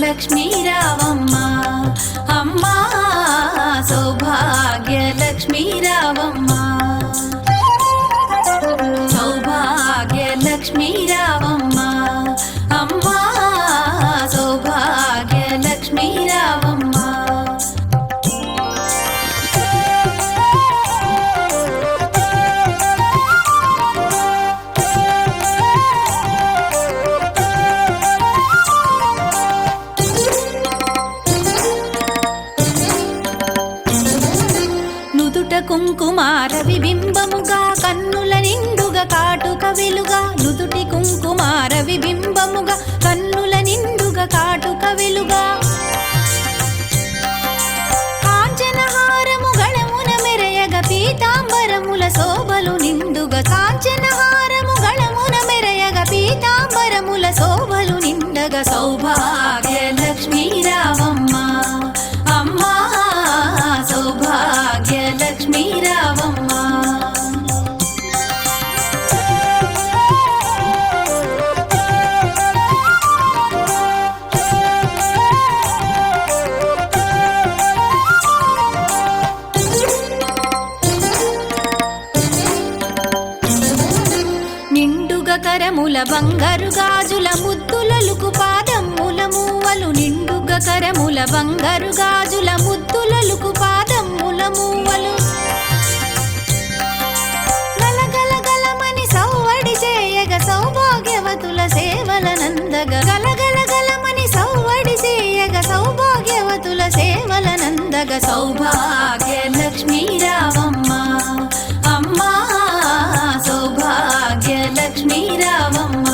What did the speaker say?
లక్ష్మీ రావమ్మ అమ్మా సౌభాగ్య లక్ష్మీ రావమ్మ సౌభాగ్య లక్ష్మీ రావమ్మ అమ్మా సౌభాగ్య లక్ష్మీ రావమ్మ కుంకుమార విబింబముగా కన్నుల నిండుగా కాటుక వెలుగా నుదుటి కుంకుమార విబింబముగా కన్నుల నిండుగా కాటుక వెలుగా కాంచనహారము గళమున మెరయగ పీతాంబరముల శోభలు నిండుగా కాంచనహారము గళమున మెరయగ పీతాంబరముల శోభలు నిండగా సౌభాగ్య లక్ష్మీ రావమ్మ అమ్మా సౌభాగ్య లక్ష్మీ రావమ్మ నిండుగా కరముల బంగారు గాజుల ముద్దులలుకు పాదముల మూవలు నిండుగా కరముల బంగారు గాజుల ముద్దులలుకు పాదముల మూవలు గలగలగలమని సౌవడి చేయగ సౌభాగ్యవతుల సేవల నందగ గలగలగలమని సౌవడి చేయగ సౌభాగ్యవతుల సేవల నందగ సౌభాగ్య లక్ష్మీ రావమ్మ అమ్మా సౌభాగ్య లక్ష్మీ రావమ్మ